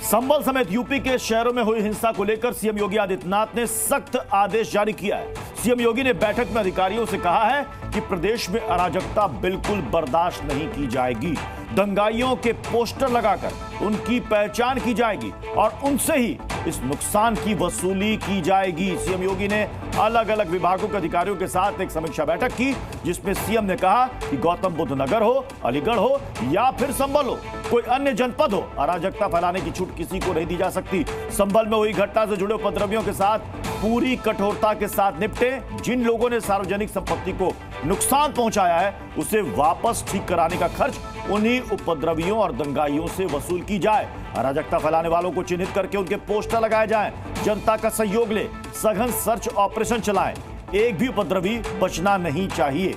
संभल समेत यूपी के शहरों में हुई हिंसा को लेकर सीएम योगी आदित्यनाथ ने सख्त आदेश जारी किया है। सीएम योगी ने बैठक में अधिकारियों से कहा है कि प्रदेश में अराजकता बिल्कुल बर्दाश्त नहीं की जाएगी। दंगाइयों के पोस्टर लगाकर उनकी पहचान की जाएगी और उनसे ही इस नुकसान की वसूली की जाएगी। सीएम योगी ने अलग अलग विभागों के अधिकारियों के साथ एक समीक्षा बैठक की, जिसमें सीएम ने कहा कि गौतम बुद्ध नगर हो, अलीगढ़ हो या फिर संभल हो, कोई अन्य जनपद हो, अराजकता फैलाने की छूट किसी को नहीं दी जा सकती। संभल में हुई घटना से जुड़े उपद्रवियों के साथ पूरी कठोरता के साथ निपटे। जिन लोगों ने सार्वजनिक संपत्ति को नुकसान पहुंचाया है, उसे वापस ठीक कराने का खर्च उन्हीं उपद्रवियों और दंगाइयों से वसूल की जाए। अराजकता फैलाने वालों को चिन्हित करके उनके पोस्टर लगाए जाएं। जनता का सहयोग ले सघन सर्च ऑपरेशन चलाएं। एक भी उपद्रवी बचना नहीं चाहिए।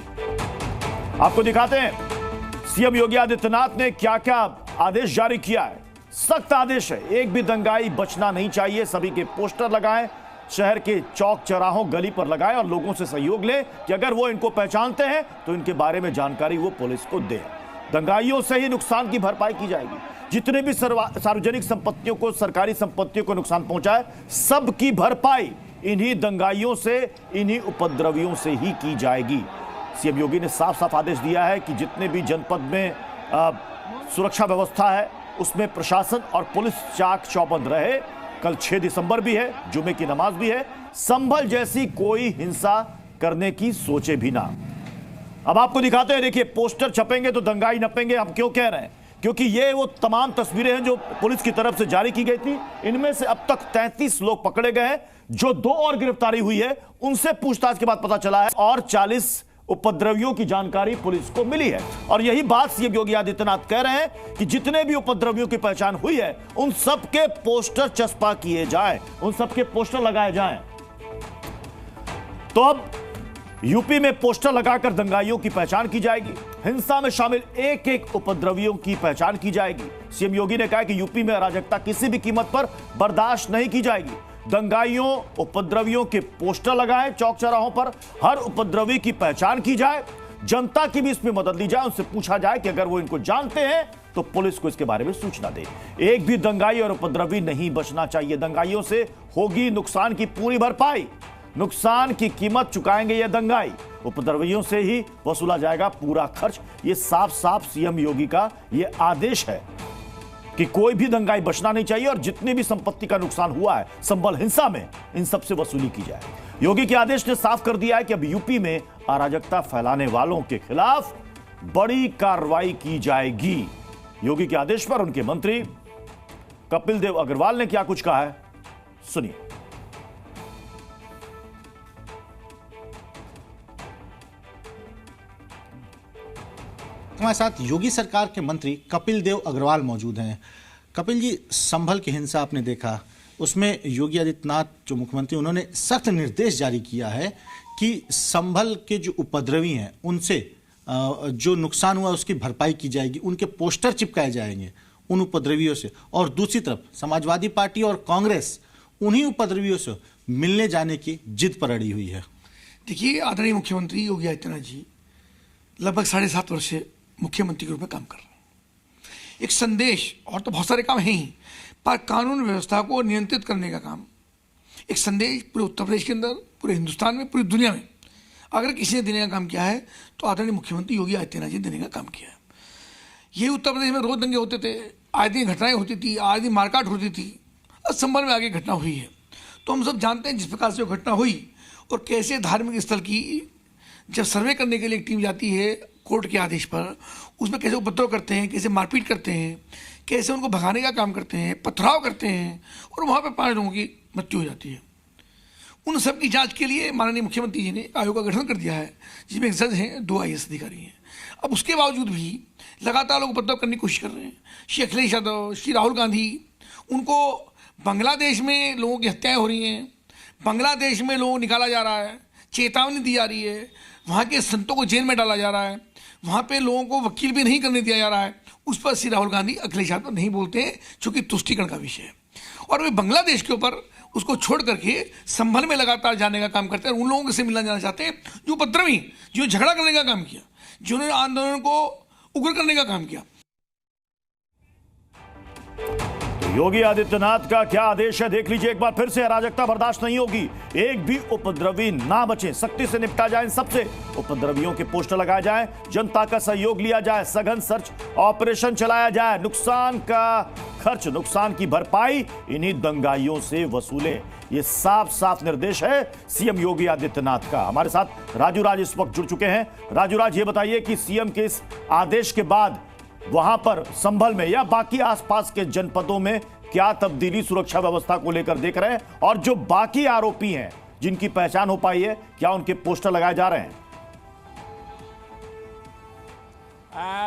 आपको दिखाते हैं सीएम योगी आदित्यनाथ ने क्या क्या आदेश जारी किया है। सख्त आदेश है, एक भी दंगाई बचना नहीं चाहिए। सभी के पोस्टर लगाएं, शहर के चौक चौराहों गली पर लगाएं और लोगों से सहयोग लें कि अगर वो इनको पहचानते हैं तो इनके बारे में जानकारी वो पुलिस को दें। दंगाइयों से ही नुकसान की भरपाई की जाएगी। जितने भी सार्वजनिक संपत्तियों को, सरकारी संपत्तियों को नुकसान पहुंचा है, सब की भरपाई इन्हीं दंगाइयों से, इन्हीं उपद्रवियों से ही की जाएगी। सीएम योगी ने साफ साफ आदेश दिया है कि जितने भी जनपद में सुरक्षा व्यवस्था है, उसमें प्रशासन और पुलिस चाक चौबंद रहे। कल 6 दिसंबर भी है, जुमे की नमाज भी है। संभल जैसी कोई हिंसा करने की सोचे भी ना। अब आपको दिखाते हैं, देखिए पोस्टर छपेंगे तो दंगाई नपेंगे। हम क्यों कह रहे हैं? क्योंकि ये वो तमाम तस्वीरें हैं जो पुलिस की तरफ से जारी की गई थी। इनमें से अब तक 33 लोग पकड़े गए हैं। जो 2 और गिरफ्तारी हुई है, उनसे पूछताछ के बाद पता चला है और 40 उपद्रवियों की जानकारी पुलिस को मिली है। और यही बात सीएम योगी आदित्यनाथ कह रहे हैं कि जितने भी उपद्रवियों की पहचान हुई है, उन सबके पोस्टर चस्पा किए जाएं, उन सबके पोस्टर लगाए जाएं। तो अब यूपी में पोस्टर लगाकर दंगाइयों की पहचान की जाएगी। हिंसा में शामिल एक एक उपद्रवियों की पहचान की जाएगी। सीएम योगी ने कहा कि यूपी में अराजकता किसी भी कीमत पर बर्दाश्त नहीं की जाएगी। दंगाइयों, उपद्रवियों के पोस्टर लगाएं चौक चौराहों पर, हर उपद्रवी की पहचान की जाए, जनता की भी इसमें मदद ली जाए, उनसे पूछा जाए कि अगर वो इनको जानते हैं तो पुलिस को इसके बारे में सूचना दे। एक भी दंगाई और उपद्रवी नहीं बचना चाहिए। दंगाइयों से होगी नुकसान की पूरी भरपाई। नुकसान की कीमत चुकाएंगे ये दंगाई, उपद्रवियों से ही वसूला जाएगा पूरा खर्च। ये साफ साफ सीएम योगी का ये आदेश है कि कोई भी दंगाई बचना नहीं चाहिए और जितनी भी संपत्ति का नुकसान हुआ है संभल हिंसा में, इन सब से वसूली की जाए। योगी के आदेश ने साफ कर दिया है कि अब यूपी में अराजकता फैलाने वालों के खिलाफ बड़ी कार्रवाई की जाएगी। योगी के आदेश पर उनके मंत्री कपिल देव अग्रवाल ने क्या कुछ कहा है, सुनिए। हमारे साथ योगी सरकार के मंत्री कपिल देव अग्रवाल मौजूद हैं। कपिल जी, संभल की हिंसा आपने देखा, उसमें योगी आदित्यनाथ जो मुख्यमंत्री, उन्होंने सख्त निर्देश जारी किया है कि संभल के जो उपद्रवी हैं उनसे जो नुकसान हुआ उसकी भरपाई की जाएगी, उनके पोस्टर चिपकाए जाएंगे उन उपद्रवियों से। और दूसरी तरफ समाजवादी पार्टी और कांग्रेस उन्हीं उपद्रवियों से मिलने जाने की जिद पर अड़ी हुई है। देखिए, आदरणीय मुख्यमंत्री योगी आदित्यनाथ जी लगभग 7.5 वर्ष से मुख्यमंत्री के रूप में काम कर रहे हैं। एक संदेश, और तो बहुत सारे काम हैं ही, पर कानून व्यवस्था को नियंत्रित करने का काम, एक संदेश पूरे उत्तर प्रदेश के अंदर, पूरे हिंदुस्तान में, पूरी दुनिया में अगर किसी ने देने का काम किया है तो आदरणीय मुख्यमंत्री योगी आदित्यनाथ जी ने देने का काम किया है। ये उत्तर प्रदेश में रोज दंगे होते थे, आए दिन घटनाएं होती थी, आए दिन मारकाट होती थी। अब संभल में आगे घटना हुई है तो हम सब जानते हैं जिस प्रकार से वो घटना हुई और कैसे धार्मिक स्थल की जब सर्वे करने के लिए एक टीम जाती है कोर्ट के आदेश पर, उसमें कैसे उपद्रव करते हैं, कैसे मारपीट करते हैं, कैसे उनको भगाने का काम करते हैं, पथराव करते हैं और वहाँ पे 5 लोगों की मृत्यु हो जाती है। उन सब की जांच के लिए माननीय मुख्यमंत्री जी ने आयोग का गठन कर दिया है, जिसमें एक जज हैं, 2 IAS अधिकारी हैं। अब उसके बावजूद भी लगातार लोग उपद्रव करने की कोशिश कर रहे हैं। श्री अखिलेश यादव, श्री राहुल गांधी, उनको बांग्लादेश में लोगों की हत्याएं हो रही हैं, बांग्लादेश में लोगों को निकाला जा रहा है, चेतावनी दी जा रही है, वहाँ के संतों को जेल में डाला जा रहा है, वहाँ पे लोगों को वकील भी नहीं करने दिया जा रहा है। उस पर श्री राहुल गांधी, अखिलेश यादव नहीं बोलते हैं, चूंकि तुष्टीकरण का विषय है। और वे बांग्लादेश के ऊपर उसको छोड़ करके संभल में लगातार जाने का काम करते हैं। उन लोगों से मिलना जाना चाहते हैं जो उपद्रवी, जो झगड़ा करने का काम किया, जिन्होंने आंदोलन को उग्र करने का काम किया। योगी आदित्यनाथ का क्या आदेश है देख लीजिए एक बार फिर से। अराजकता बर्दाश्त नहीं होगी, एक भी उपद्रवी ना बचे, सख्ती से निपटा जाए इन सबसे। उपद्रवियों के पोस्टर लगाए जाए, जनता का सहयोग लिया जाए, सघन सर्च ऑपरेशन चलाया जाए, नुकसान का खर्च, नुकसान की भरपाई इन्हीं दंगाइयों से वसूले। ये साफ साफ निर्देश है सीएम योगी आदित्यनाथ का। हमारे साथ राजू राज इस वक्त जुड़ चुके हैं। राजू राज, ये बताइए कि सीएम के इस आदेश के बाद वहां पर संभल में या बाकी आसपास के जनपदों में क्या तब्दीली सुरक्षा व्यवस्था को लेकर देख रहे हैं, और जो बाकी आरोपी हैं जिनकी पहचान हो पाई है, क्या उनके पोस्टर लगाए जा रहे हैं?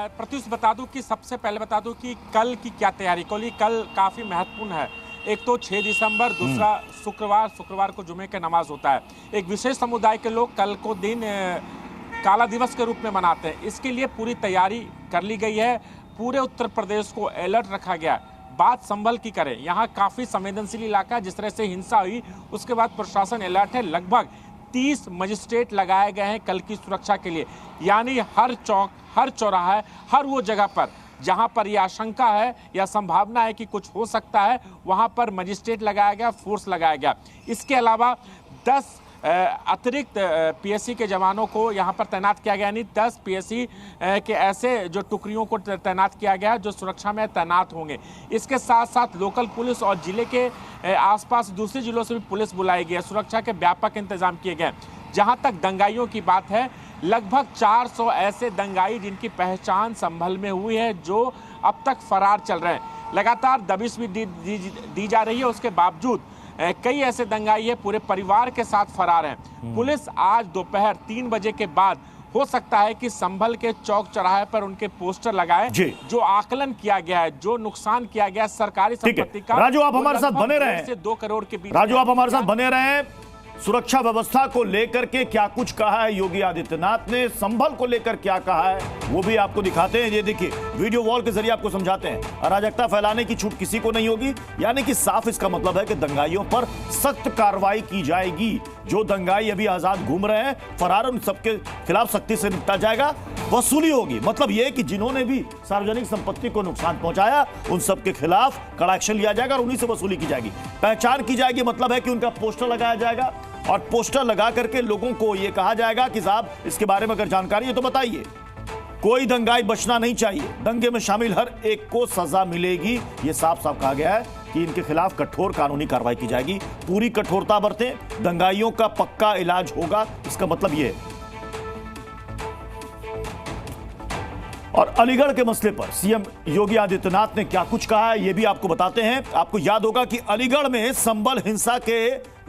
प्रत्युष बता दूं कि सबसे पहले बता दूं कि कल की क्या तैयारी, कल काफी महत्वपूर्ण है। एक तो 6 दिसंबर, दूसरा शुक्रवार को जुमे का नमाज होता है। एक विशेष समुदाय के लोग कल को दिन काला दिवस के रूप में मनाते हैं। इसके लिए पूरी तैयारी कर ली गई है, पूरे उत्तर प्रदेश को अलर्ट रखा गया। बात संभल की करें, यहाँ काफ़ी संवेदनशील इलाका है। जिस तरह से हिंसा हुई उसके बाद प्रशासन अलर्ट है। लगभग 30 मजिस्ट्रेट लगाए गए हैं कल की सुरक्षा के लिए, यानी हर चौक, हर चौराहा, हर वो जगह पर जहाँ पर यह आशंका है या संभावना है कि कुछ हो सकता है, वहाँ पर मजिस्ट्रेट लगाया गया, फोर्स लगाया गया। इसके अलावा 10 अतिरिक्त पीएससी के जवानों को यहाँ पर तैनात किया गया, यानी 10 पीएससी के ऐसे जो टुकड़ियों को तैनात किया गया जो सुरक्षा में तैनात होंगे। इसके साथ साथ लोकल पुलिस और जिले के आसपास दूसरे जिलों से भी पुलिस बुलाई गई है। सुरक्षा के व्यापक इंतजाम किए गए। जहाँ तक दंगाइयों की बात है, लगभग 400 ऐसे दंगाई जिनकी पहचान संभल में हुई है, जो अब तक फरार चल रहे हैं। लगातार दबिश भी दी जा रही है, उसके बावजूद कई ऐसे दंगाई है पूरे परिवार के साथ फरार हैं। पुलिस आज दोपहर 3 बजे के बाद हो सकता है कि संभल के चौक चौराहे पर उनके पोस्टर लगाए, जो आकलन किया गया है, जो नुकसान किया गया सरकारी संपत्ति का। राजू, आप हमारे साथ बने रहे, 2 करोड़ के बीच। राजू, आप हमारे साथ बने रहे। सुरक्षा व्यवस्था को लेकर के क्या कुछ कहा है योगी आदित्यनाथ ने, संभल को लेकर क्या कहा है, वो भी आपको दिखाते हैं। ये देखिए, वीडियो वॉल के जरिए आपको समझाते हैं। अराजकता फैलाने की छूट किसी को नहीं होगी, यानी कि साफ इसका मतलब है कि दंगाइयों पर सख्त कार्रवाई की जाएगी। जो दंगाई अभी आजाद घूम रहे हैं, फरार, उन सबके खिलाफ सख्ती से निपटा जाएगा, वसूली होगी। मतलब यह कि जिन्होंने भी सार्वजनिक संपत्ति को नुकसान पहुंचाया, उन सबके खिलाफ कड़ा एक्शन लिया जाएगा और उन्हीं से वसूली की जाएगी। पहचान की जाएगी, मतलब है कि उनका पोस्टर लगाया जाएगा, और पोस्टर लगा करके लोगों को यह कहा जाएगा कि साहब इसके बारे में अगर जानकारी है तो बताइए। कोई दंगाई बचना नहीं चाहिए, दंगे में शामिल हर एक को सजा मिलेगी। यह साफ साफ कहा गया है कि इनके खिलाफ कठोर कानूनी कार्रवाई की जाएगी। पूरी कठोरता बरतें, दंगाइयों का पक्का इलाज होगा, इसका मतलब यह है। और अलीगढ़ के मसले पर सीएम योगी आदित्यनाथ ने क्या कुछ कहा है, यह भी आपको बताते हैं। आपको याद होगा कि अलीगढ़ में संभल हिंसा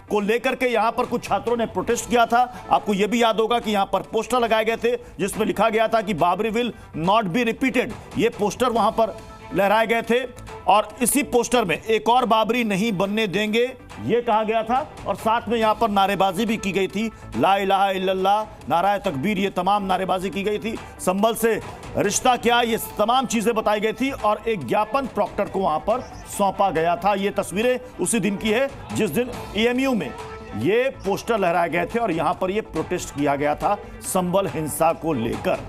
को लेकर के यहां पर कुछ छात्रों ने प्रोटेस्ट किया था। आपको यह भी याद होगा कि यहां पर पोस्टर लगाए गए थे जिसमें लिखा गया था कि Babri will not be repeated. ये पोस्टर वहां पर लहराए गए थे, और इसी पोस्टर में एक और बाबरी नहीं बनने देंगे यह कहा गया था। और साथ में यहां पर नारेबाजी भी की गई थी, ला इलाहा इल्लल्लाह, नाराए तकबीर, ये तमाम नारेबाजी की गई थी। संभल से रिश्ता क्या, ये तमाम चीजें बताई गई थी, और एक ज्ञापन प्रॉक्टर को वहां पर सौंपा गया था। ये तस्वीरें उसी दिन की है जिस दिन एएमयू में ये पोस्टर लहराए गए थे और यहां पर ये प्रोटेस्ट किया गया था संभल हिंसा को लेकर।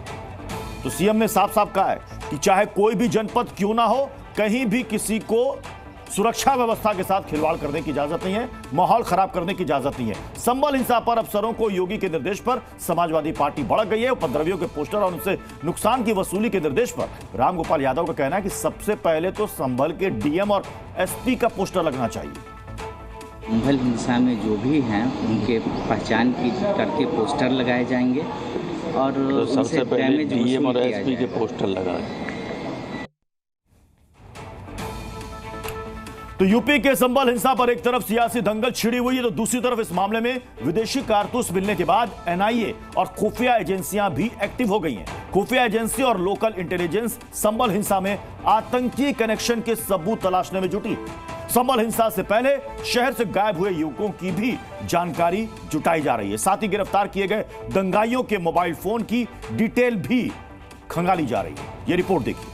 तो सीएम ने साफ साफ कहा है कि चाहे कोई भी जनपद क्यों ना हो, कहीं भी किसी को सुरक्षा व्यवस्था के साथ खिलवाड़ करने की इजाजत नहीं है, माहौल खराब करने की इजाजत नहीं है। संभल हिंसा पर अफसरों को योगी के निर्देश पर समाजवादी पार्टी भड़क गई है। उपद्रवियों के पोस्टर और उनसे नुकसान की वसूली के निर्देश पर रामगोपाल यादव का कहना है कि सबसे पहले तो संभल के डीएम और एसपी का पोस्टर लगना चाहिए। संभल हिंसा में जो भी हैं उनके पहचान की करके पोस्टर लगाए जाएंगे, और तो सबसे पहले डीएम और एसपी के पोस्टर लगाए। तो यूपी के संभल हिंसा पर एक तरफ सियासी दंगल छिड़ी हुई है, तो दूसरी तरफ इस मामले में विदेशी कारतूस मिलने के बाद एनआईए और खुफिया एजेंसियां भी एक्टिव हो गई हैं। खुफिया एजेंसी और लोकल इंटेलिजेंस संभल हिंसा में आतंकी कनेक्शन के सबूत तलाशने में जुटी। संभल हिंसा से पहले शहर से गायब हुए युवकों की भी जानकारी जुटाई जा रही है। साथ ही गिरफ्तार किए गए दंगाइयों के मोबाइल फोन की डिटेल भी खंगाली जा रही है। यह रिपोर्ट देखिए।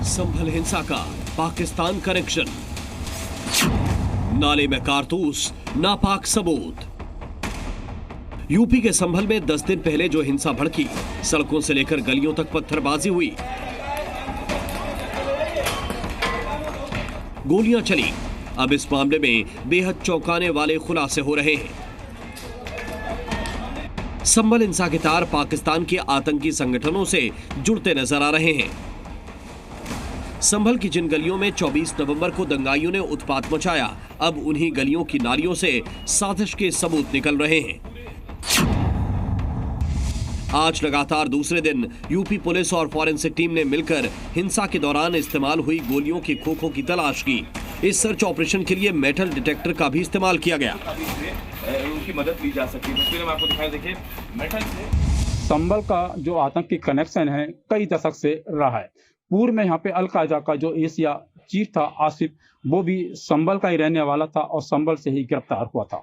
संभल हिंसा का पाकिस्तान कनेक्शन। नाले में कारतूस, नापाक सबूत। यूपी के संभल में 10 दिन पहले जो हिंसा भड़की, सड़कों से लेकर गलियों तक पत्थरबाजी हुई, गोलियां चली। अब इस मामले में बेहद चौंकाने वाले खुलासे हो रहे हैं। संभल हिंसा के तार पाकिस्तान के आतंकी संगठनों से जुड़ते नजर आ रहे हैं। संभल की जिन गलियों में 24 नवंबर को दंगाइयों ने उत्पात मचाया, अब उन्हीं गलियों की नालियों से साजिश के सबूत निकल रहे हैं। आज लगातार दूसरे दिन यूपी पुलिस और फॉरेंसिक टीम ने मिलकर हिंसा के दौरान इस्तेमाल हुई गोलियों की खोखों की तलाश की। इस सर्च ऑपरेशन के लिए मेटल डिटेक्टर का भी इस्तेमाल किया गया। उनकी मदद ली जा सकती है। तस्वीर में आपको दिखाई, देखिए मेटल से संभल का जो आतंकी कनेक्शन है कई दशक से रहा है। पूर्व में यहाँ पे अलकायदा का जो एशिया चीफ था आसिफ, वो भी संभल का ही रहने वाला था और संभल से ही गिरफ्तार हुआ था।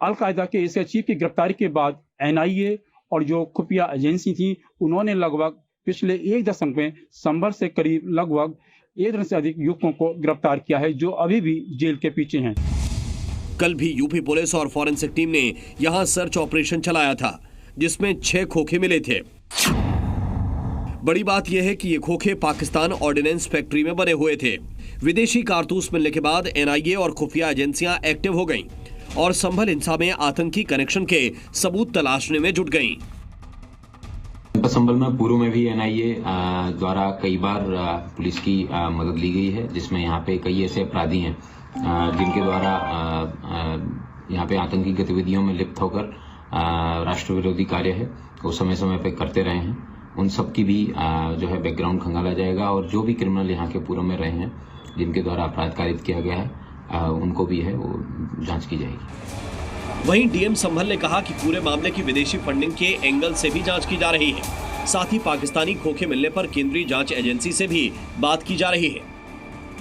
अलकायदा के एशिया चीफ की गिरफ्तारी के बाद NIA और जो खुफिया एजेंसी थी, उन्होंने लगभग पिछले 1 दशक में संभल से करीब लगभग 1 दर्जन से अधिक युवकों को गिरफ्तार किया है, जो अभी भी जेल के पीछे हैं। कल भी यूपी पुलिस और फॉरेंसिक टीम ने यहां सर्च ऑपरेशन चलाया था, जिसमें 6 खोखे मिले थे। बड़ी बात यह है कि ये खोखे पाकिस्तान ऑर्डिनेंस फैक्ट्री में बने हुए थे। विदेशी कारतूस मिलने के बाद NIA और खुफिया एजेंसियां एक्टिव हो गईं और संभल हिंसा में आतंकी कनेक्शन के सबूत तलाशने में जुट गईं। संभल में पूर्व में भी NIA द्वारा कई बार पुलिस की मदद ली गई है, जिसमें यहाँ पे कई ऐसे अपराधी हैं जिनके द्वारा यहाँ पे आतंकी गतिविधियों में लिप्त होकर राष्ट्र विरोधी कार्य है वो समय समय पे करते रहे हैं। उन सब की भी जो है बैकग्राउंड खंगाला जाएगा और जो भी क्रिमिनल यहाँ के पूर्व में रहे हैं जिनके द्वारा अपराध कारित किया गया है उनको भी है वो जांच की जाएगी। वहीं DM संभल ने कहा कि पूरे मामले की विदेशी फंडिंग के एंगल से भी जांच की जा रही है। साथ ही पाकिस्तानी खोखे मिलने पर केंद्रीय जांच एजेंसी से भी बात की जा रही है।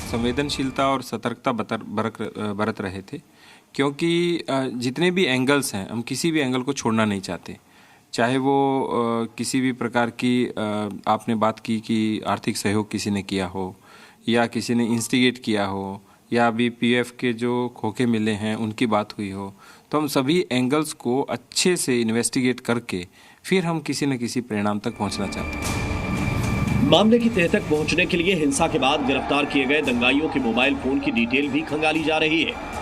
संवेदनशीलता और सतर्कता बरत रहे थे, क्योंकि जितने भी एंगल्स हैं, हम किसी भी एंगल को छोड़ना नहीं चाहते। चाहे वो किसी भी प्रकार की आपने बात की कि आर्थिक सहयोग किसी ने किया हो या किसी ने इंस्टिगेट किया हो या अभी PF के जो खोखे मिले हैं उनकी बात हुई हो, तो हम सभी एंगल्स को अच्छे से इन्वेस्टिगेट करके फिर हम किसी न किसी परिणाम तक पहुंचना चाहते हैं। मामले की तह तक पहुंचने के लिए हिंसा के बाद गिरफ्तार किए गए दंगाइयों के मोबाइल फोन की डिटेल भी खंगाली जा रही है।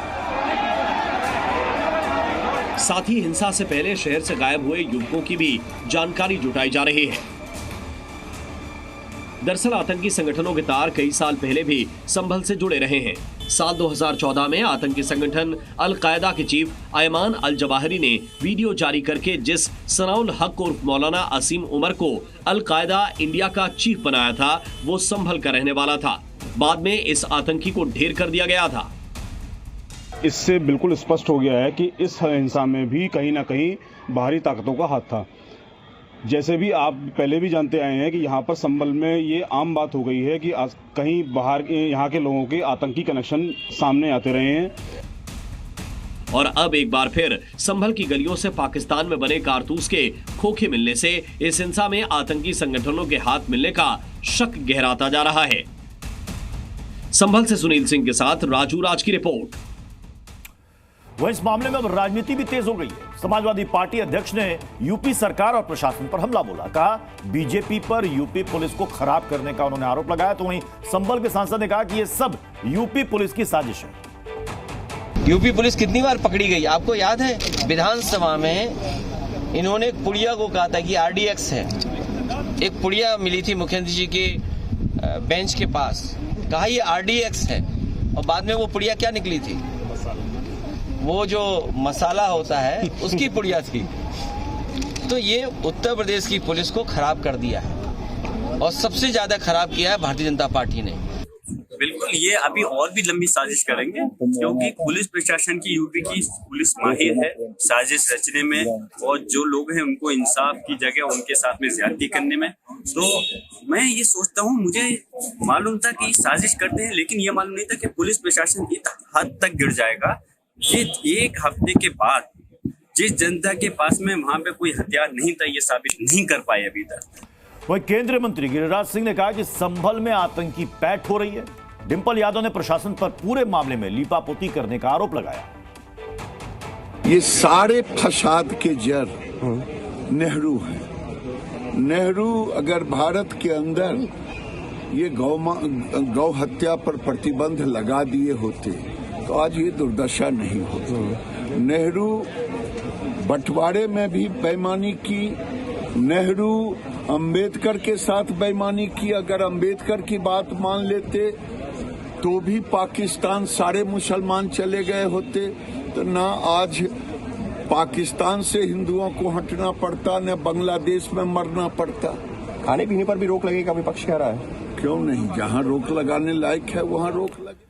साथ ही हिंसा से पहले शहर से गायब हुए युवकों की भी जानकारी जुटाई जा रही है। दरअसल आतंकी संगठनों के तार कई साल पहले भी संभल से जुड़े रहे हैं। साल 2014 में आतंकी संगठन अलकायदा के चीफ अयमान अल जवाहिरी ने वीडियो जारी करके जिस सनाउल हक उर्फ मौलाना असीम उमर को अलकायदा इंडिया का चीफ बनाया था, वो संभल का रहने वाला था। बाद में इस आतंकी को ढेर कर दिया गया था। इससे बिल्कुल स्पष्ट हो गया है कि इस हिंसा में भी कहीं ना कहीं बाहरी ताकतों का हाथ था। जैसे भी आप पहले भी जानते आए हैं कि यहाँ पर संभल में ये आम बात हो गई है कि कहीं बाहर यहाँ के लोगों के आतंकी कनेक्शन सामने आते रहे हैं। और अब एक बार फिर संभल की गलियों से पाकिस्तान में बने कारतूस के खोखे मिलने से इस हिंसा में आतंकी संगठनों के हाथ मिलने का शक गहराता जा रहा है। संभल से सुनील सिंह के साथ राजू राज की रिपोर्ट। वह इस मामले में अब राजनीति भी तेज हो गई है। समाजवादी पार्टी अध्यक्ष ने यूपी सरकार और प्रशासन पर हमला बोला। कहा बीजेपी पर यूपी पुलिस को खराब करने का उन्होंने आरोप लगाया। तो वहीं संभल के सांसद ने कहा कि यह सब यूपी पुलिस की साजिश है। यूपी पुलिस कितनी बार पकड़ी गई आपको याद है? विधानसभा में इन्होंने एक पुड़िया को कहा था कि RDX है। एक पुड़िया मिली थी मुख्यमंत्री जी के बेंच के पास, कहा ये RDX है, और बाद में वो पुड़िया क्या निकली थी? वो जो मसाला होता है उसकी पुड़िया थी। तो ये उत्तर प्रदेश की पुलिस को खराब कर दिया है और सबसे ज्यादा खराब किया है भारतीय जनता पार्टी ने। बिल्कुल, ये अभी और भी लंबी साजिश करेंगे, क्योंकि पुलिस प्रशासन की यूपी की पुलिस माहिर है साजिश रचने में, और जो लोग हैं उनको इंसाफ की जगह उनके साथ में ज्यादती करने में। तो मैं ये सोचता हूँ, मुझे मालूम था कि साजिश करते हैं, लेकिन ये मालूम नहीं था कि पुलिस प्रशासन इस हद तक गिर जाएगा कि एक हफ्ते के बाद जिस जनता के पास में वहां पे कोई हथियार नहीं था, ये साबित नहीं कर पाए अभी तक। वहीं केंद्रीय मंत्री गिरिराज सिंह ने कहा कि संभल में आतंकी पैठ हो रही है। डिंपल यादव ने प्रशासन पर पूरे मामले में लीपापोती करने का आरोप लगाया। ये सारे फसाद के जड़ नेहरू है। नेहरू अगर भारत के अंदर ये गौ हत्या पर प्रतिबंध लगा दिए होते तो आज ये दुर्दशा नहीं होती। नेहरू बंटवारे में भी बेईमानी की, नेहरू अंबेडकर के साथ बेईमानी की। अगर अंबेडकर की बात मान लेते तो भी पाकिस्तान सारे मुसलमान चले गए होते, तो ना आज पाकिस्तान से हिंदुओं को हटना पड़ता, न बांग्लादेश में मरना पड़ता। खाने पीने पर भी रोक लगेगा, विपक्ष कह रहा है। क्यों नहीं, जहाँ रोक लगाने लायक है वहाँ रोक लगे।